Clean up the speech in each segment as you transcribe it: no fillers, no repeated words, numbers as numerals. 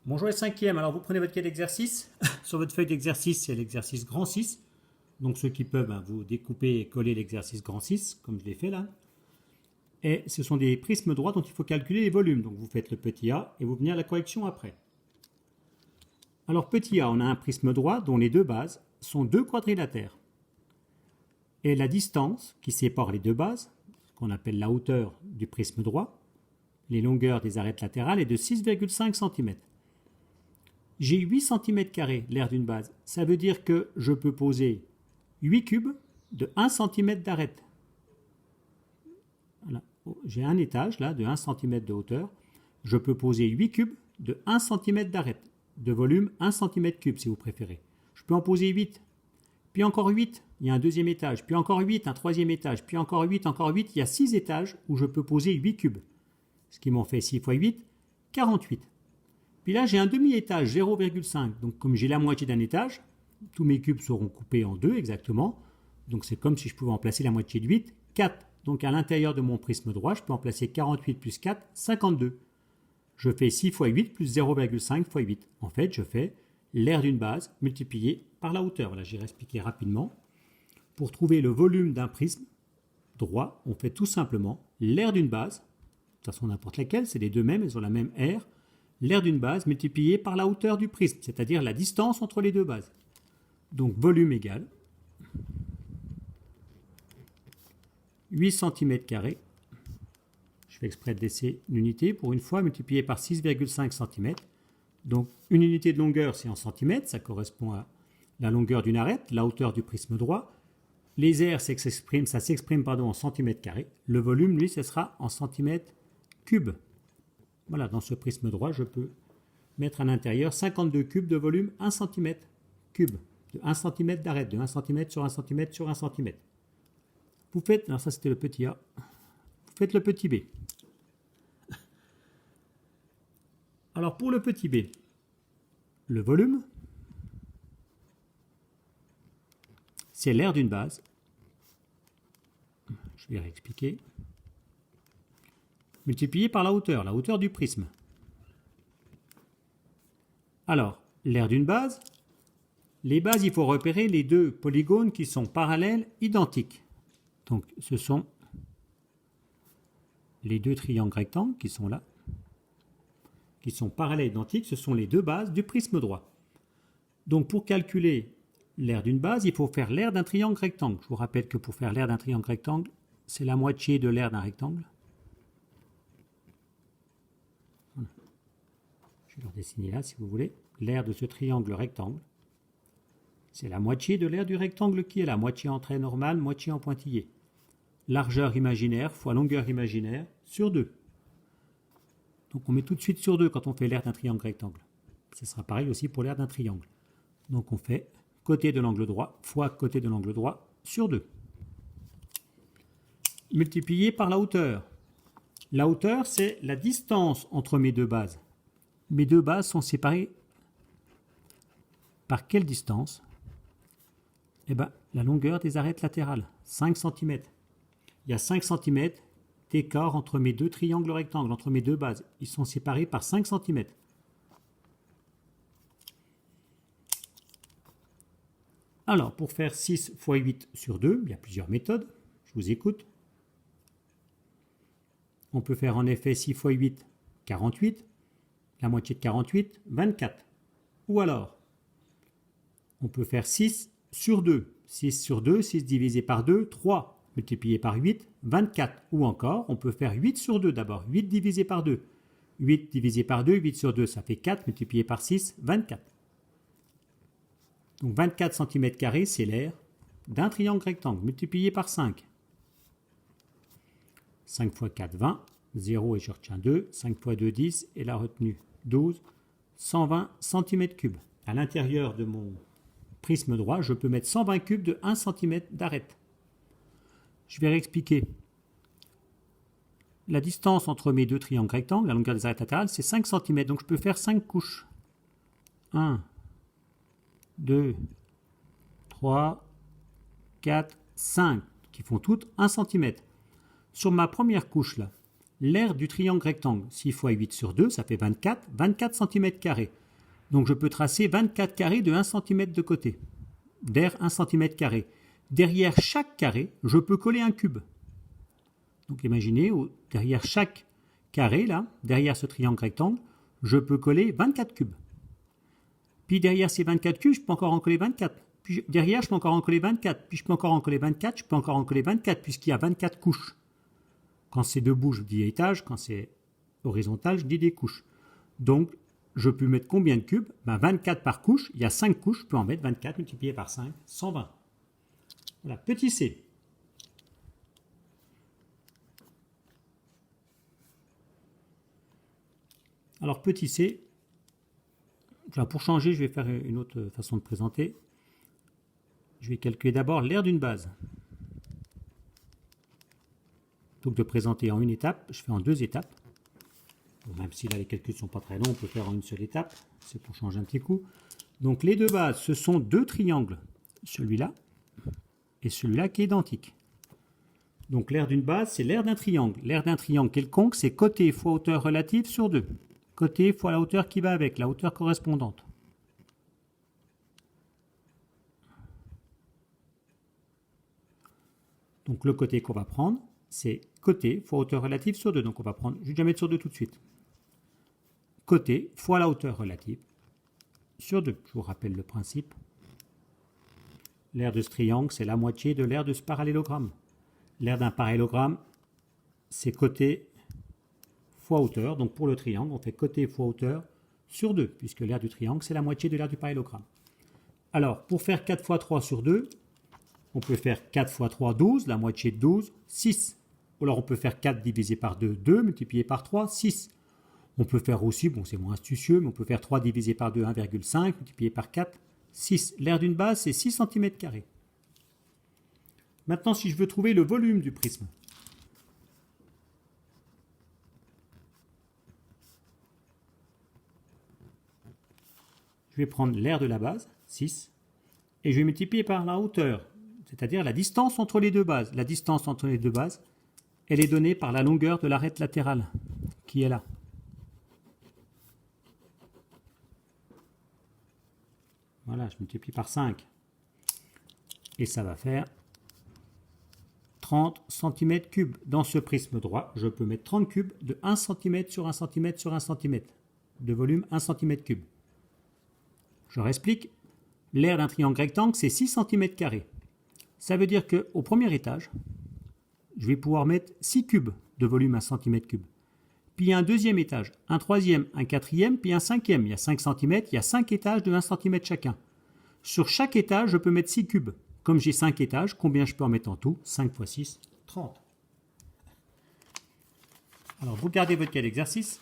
Bonjour les cinquièmes, alors vous prenez votre cahier d'exercice. Sur votre feuille d'exercice, c'est l'exercice grand 6. Donc ceux qui peuvent, vous découpez et coller l'exercice grand 6, comme je l'ai fait là. Et ce sont des prismes droits dont il faut calculer les volumes. Donc vous faites le petit a et vous venez à la correction après. Alors petit a, on a un prisme droit dont les deux bases sont deux quadrilatères. Et la distance qui sépare les deux bases, qu'on appelle la hauteur du prisme droit, les longueurs des arêtes latérales est de 6,5 cm. J'ai 8 cm² l'aire d'une base. Ça veut dire que je peux poser 8 cubes de 1 cm d'arête. Voilà. J'ai un étage là de 1 cm de hauteur. Je peux poser 8 cubes de 1 cm d'arête. De volume 1 cm3 si vous préférez. Je peux en poser 8. Puis encore 8, il y a un deuxième étage. Puis encore 8, un troisième étage. Puis encore 8, encore 8. Il y a 6 étages où je peux poser 8 cubes. Ce qui m'en fait 6 x 8, 48. Puis là, j'ai un demi-étage, 0,5. Donc, comme j'ai la moitié d'un étage, tous mes cubes seront coupés en deux exactement. Donc, c'est comme si je pouvais en placer la moitié de 8, 4. Donc, à l'intérieur de mon prisme droit, je peux en placer 48 plus 4, 52. Je fais 6 x 8 plus 0,5 x 8. En fait, je fais l'aire d'une base multipliée par la hauteur. Voilà, j'irai expliquer rapidement. Pour trouver le volume d'un prisme droit, on fait tout simplement l'aire d'une base, de toute façon n'importe laquelle, c'est les deux mêmes, elles ont la même aire, l'aire d'une base multipliée par la hauteur du prisme, c'est-à-dire la distance entre les deux bases. Donc volume égale 8 cm². Je fais exprès de laisser l'unité pour une fois multiplié par 6,5 cm. Donc une unité de longueur c'est en centimètres, ça correspond à la longueur d'une arête, la hauteur du prisme droit. Les aires ça s'exprime en centimètres². Le volume lui ce sera en centimètres cubes. Voilà, dans ce prisme droit, je peux mettre à l'intérieur 52 cubes de volume 1 cm3, de 1 cm d'arête, de 1 cm sur 1 cm sur 1 cm. Vous faites, alors ça c'était le petit a, vous faites le petit b. Alors pour le petit b, le volume, c'est l'aire d'une base. Je vais réexpliquer. Multiplié par la hauteur du prisme. Alors, l'aire d'une base, les bases, il faut repérer les deux polygones qui sont parallèles, identiques. Donc, ce sont les deux triangles rectangles qui sont là, qui sont parallèles, identiques, ce sont les deux bases du prisme droit. Donc, pour calculer l'aire d'une base, il faut faire l'aire d'un triangle rectangle. Je vous rappelle que pour faire l'aire d'un triangle rectangle, c'est la moitié de l'aire d'un rectangle. Je vais leur dessiner là si vous voulez. L'aire de ce triangle rectangle, c'est la moitié de l'aire du rectangle qui est là. Moitié en trait normal, moitié en pointillé. Largeur imaginaire fois longueur imaginaire sur 2. Donc on met tout de suite sur 2 quand on fait l'aire d'un triangle rectangle. Ce sera pareil aussi pour l'aire d'un triangle. Donc on fait côté de l'angle droit fois côté de l'angle droit sur 2. Multiplié par la hauteur. La hauteur, c'est la distance entre mes deux bases. Mes deux bases sont séparées par quelle distance? Eh bien, la longueur des arêtes latérales, 5 cm. Il y a 5 cm d'écart entre mes deux triangles rectangles, entre mes deux bases. Ils sont séparés par 5 cm. Alors, pour faire 6 x 8 sur 2, il y a plusieurs méthodes. Je vous écoute. On peut faire en effet 6 x 8, 48. La moitié de 48, 24. Ou alors, on peut faire 6 sur 2. 6 sur 2, 6 divisé par 2, 3 multiplié par 8, 24. Ou encore, on peut faire 8 sur 2 d'abord. 8 divisé par 2. 8 divisé par 2, 8 sur 2, ça fait 4 multiplié par 6, 24. Donc 24 cm², c'est l'aire d'un triangle rectangle multiplié par 5. 5 x 4, 20. 0 et je retiens 2. 5 x 2, 10. Et la retenue, 12. 120 cm3. À l'intérieur de mon prisme droit, je peux mettre 120 cubes de 1 cm d'arête. Je vais réexpliquer. La distance entre mes deux triangles rectangles, la longueur des arêtes latérales, c'est 5 cm. Donc je peux faire 5 couches. 1, 2, 3, 4, 5, qui font toutes 1 cm. Sur ma première couche là, l'aire du triangle rectangle. 6 fois 8 sur 2, ça fait 24, 24 cm². Donc je peux tracer 24 carrés de 1 cm de côté, d'aire 1 cm². Derrière chaque carré, je peux coller un cube. Donc imaginez, derrière chaque carré, là, derrière ce triangle rectangle, je peux coller 24 cubes. Puis derrière ces 24 cubes, je peux encore en coller 24. Puis derrière, je peux encore en coller 24. Puis je peux encore en coller 24, je peux encore en coller 24, puisqu'il y a 24 couches. Quand c'est debout, je dis étage. Quand c'est horizontal, je dis des couches. Donc, je peux mettre combien de cubes? 24 par couche. Il y a 5 couches. Je peux en mettre 24 multiplié par 5, 120. Voilà, petit c. Alors, petit c, pour changer, je vais faire une autre façon de présenter. Je vais calculer d'abord l'aire d'une base. Plutôt que de présenter en une étape, je fais en 2 étapes. Même si là les calculs ne sont pas très longs, on peut faire en une seule étape. C'est pour changer un petit coup. Donc les deux bases, ce sont deux triangles. Celui-là et celui-là qui est identique. Donc l'aire d'une base, c'est l'aire d'un triangle. L'aire d'un triangle quelconque, c'est côté fois hauteur relative sur 2. Côté fois la hauteur qui va avec, la hauteur correspondante. Donc le côté qu'on va prendre, c'est côté fois hauteur relative sur 2. Donc on va prendre, je vais déjà mettre sur 2 tout de suite. Côté fois la hauteur relative sur 2. Je vous rappelle le principe. L'aire de ce triangle, c'est la moitié de l'aire de ce parallélogramme. L'aire d'un parallélogramme, c'est côté fois hauteur. Donc pour le triangle, on fait côté fois hauteur sur 2, puisque l'aire du triangle, c'est la moitié de l'aire du parallélogramme. Alors, pour faire 4 fois 3 sur 2, on peut faire 4 fois 3, 12, la moitié de 12, 6. Ou alors on peut faire 4 divisé par 2, 2, multiplié par 3, 6. On peut faire aussi, bon c'est moins astucieux, mais on peut faire 3 divisé par 2, 1,5, multiplié par 4, 6. L'aire d'une base, c'est 6 cm². Maintenant, si je veux trouver le volume du prisme, je vais prendre l'aire de la base, 6, et je vais multiplier par la hauteur, c'est-à-dire la distance entre les deux bases. La distance entre les deux bases, elle est donnée par la longueur de l'arête latérale, qui est là. Voilà, je multiplie par 5. Et ça va faire 30 cm3. Dans ce prisme droit, je peux mettre 30 cubes de 1 cm sur 1 cm sur 1 cm, de volume 1 cm3. Je réexplique. L'aire d'un triangle rectangle, c'est 6 cm². Ça veut dire qu'au premier étage, je vais pouvoir mettre 6 cubes de volume 1 cm3. Puis il y a un deuxième étage, un troisième, un quatrième, puis un cinquième. Il y a 5 cm, il y a 5 étages de 1 cm chacun. Sur chaque étage, je peux mettre 6 cubes. Comme j'ai 5 étages, combien je peux en mettre en tout? 5 fois 6, 30. Alors, vous gardez votre cahier d'exercice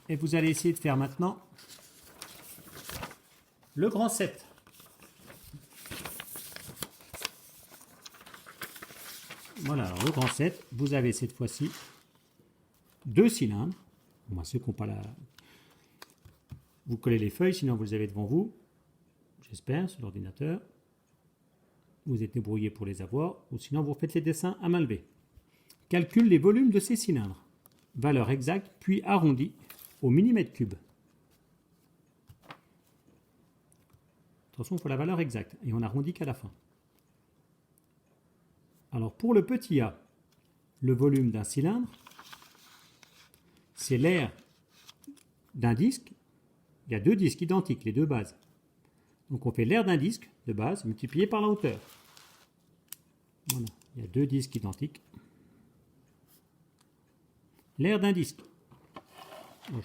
et vous allez essayer de faire maintenant le grand 7. Voilà, alors le grand 7, vous avez cette fois-ci 2 cylindres. Moi, ceux qui n'ont pas la... Vous collez les feuilles, sinon vous les avez devant vous. J'espère, sur l'ordinateur. Vous êtes débrouillé pour les avoir, ou sinon vous faites les dessins à main levée. Calcule les volumes de ces cylindres. Valeur exacte, puis arrondi au millimètre cube. Attention, il faut la valeur exacte, et on arrondit qu'à la fin. Alors pour le petit a, le volume d'un cylindre, c'est l'aire d'un disque. Il y a deux disques identiques, les deux bases. Donc on fait l'aire d'un disque de base multiplié par la hauteur. Voilà, il y a deux disques identiques. L'aire d'un disque.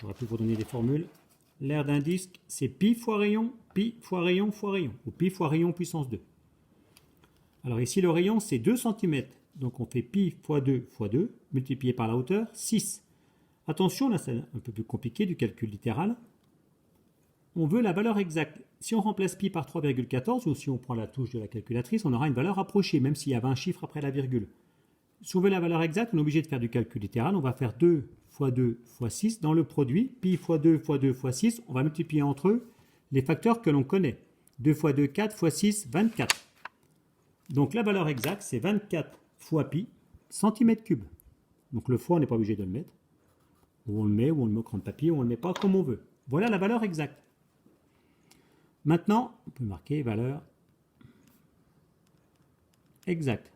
J'aurais pu vous donner des formules. L'aire d'un disque, c'est pi fois rayon, ou pi fois rayon puissance 2. Alors ici, le rayon, c'est 2 cm. Donc on fait pi fois 2 multiplié par la hauteur, 6. Attention, là c'est un peu plus compliqué du calcul littéral. On veut la valeur exacte. Si on remplace pi par 3,14, ou si on prend la touche de la calculatrice, on aura une valeur approchée, même s'il y avait un chiffre après la virgule. Si on veut la valeur exacte, on est obligé de faire du calcul littéral. On va faire 2 fois 2 fois 6 dans le produit. Pi fois 2 fois 2 fois 6, on va multiplier entre eux les facteurs que l'on connaît. 2 fois 2, 4 fois 6, 24. Donc la valeur exacte, c'est 24 fois pi, centimètre cube. Donc le fois, on n'est pas obligé de le mettre. Ou on le met, ou on le met au cran de papier, ou on ne le met pas comme on veut. Voilà la valeur exacte. Maintenant, on peut marquer valeur exacte.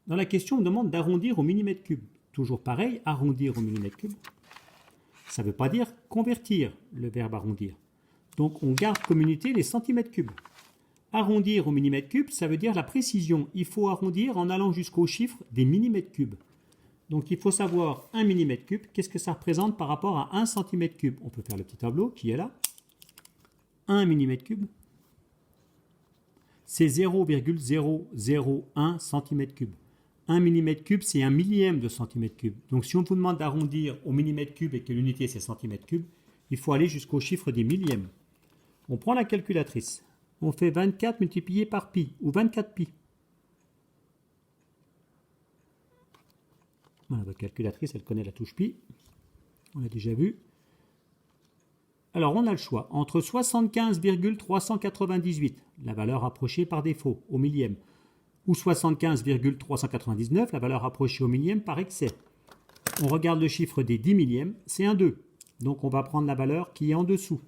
Dans la question, on demande d'arrondir au millimètre cube. Toujours pareil, arrondir au millimètre cube. Ça ne veut pas dire convertir, le verbe arrondir. Donc on garde comme unité les centimètres cubes. Arrondir au millimètre cube, ça veut dire la précision. Il faut arrondir en allant jusqu'au chiffre des millimètres cubes. Donc il faut savoir 1 millimètre cube, qu'est-ce que ça représente par rapport à 1 centimètre cube. On peut faire le petit tableau qui est là. 1 millimètre cube, c'est 0,001 centimètre cube. 1 millimètre cube, c'est un millième de centimètre cube. Donc si on vous demande d'arrondir au millimètre cube et que l'unité c'est centimètre cube, il faut aller jusqu'au chiffre des millièmes. On prend la calculatrice. On fait 24 multiplié par pi, ou 24 pi. Voilà, votre calculatrice, elle connaît la touche pi. On l'a déjà vu. Alors, on a le choix entre 75,398, la valeur approchée par défaut, au millième, ou 75,399, la valeur approchée au millième par excès. On regarde le chiffre des 10 millièmes, c'est un 2. Donc, on va prendre la valeur qui est en dessous.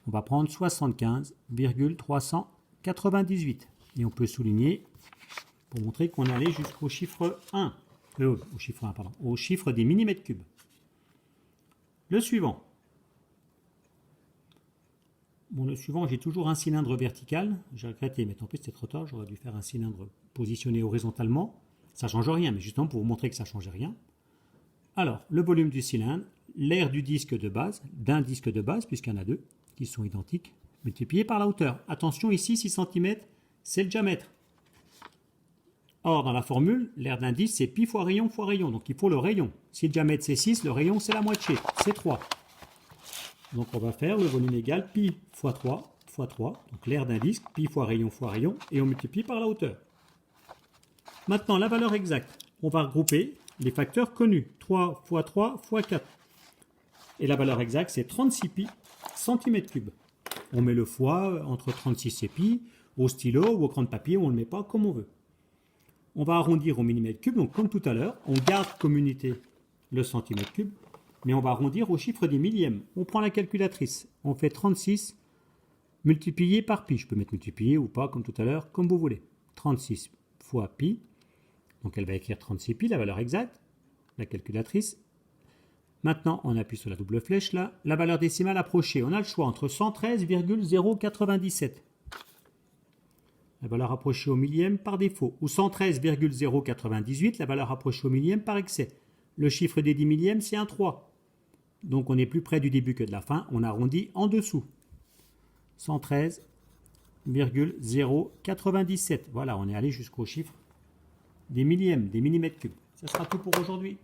On va prendre 75,398. Et on peut souligner pour montrer qu'on est allé jusqu'au chiffre 1. Au chiffre des millimètres cubes. Le suivant. Bon, le suivant, j'ai toujours un cylindre vertical. J'ai regretté, mais tant pis, c'était trop tard. J'aurais dû faire un cylindre positionné horizontalement. Ça ne change rien, mais justement pour vous montrer que ça ne change rien. Alors, le volume du cylindre, l'aire du disque de base, d'un disque de base, puisqu'il y en a deux, qui sont identiques, multiplié par la hauteur. Attention, ici, 6 cm, c'est le diamètre. Or, dans la formule, l'aire d'un disque, c'est pi fois rayon. Donc, il faut le rayon. Si le diamètre, c'est 6, le rayon, c'est la moitié. C'est 3. Donc, on va faire le volume égal pi fois 3 fois 3. Donc, l'aire d'un disque, pi fois rayon, et on multiplie par la hauteur. Maintenant, la valeur exacte. On va regrouper les facteurs connus. 3 fois 3 fois 4. Et la valeur exacte, c'est 36 pi centimètres cubes. On met le fois entre 36 et pi, au stylo ou au cran de papier, on ne le met pas comme on veut. On va arrondir au millimètre cube, donc comme tout à l'heure, on garde comme unité le centimètre cube, mais on va arrondir au chiffre des millièmes. On prend la calculatrice, on fait 36 multiplié par pi. Je peux mettre multiplié ou pas, comme tout à l'heure, comme vous voulez. 36 fois pi, donc elle va écrire 36 pi, la valeur exacte, la calculatrice. Maintenant, on appuie sur la double flèche là. La valeur décimale approchée, on a le choix entre 113,097. La valeur approchée au millième par défaut. Ou 113,098, la valeur approchée au millième par excès. Le chiffre des 10 millièmes, c'est un 3. Donc on est plus près du début que de la fin. On arrondit en dessous. 113,097. Voilà, on est allé jusqu'au chiffre des millièmes, des millimètres cubes. Ça sera tout pour aujourd'hui.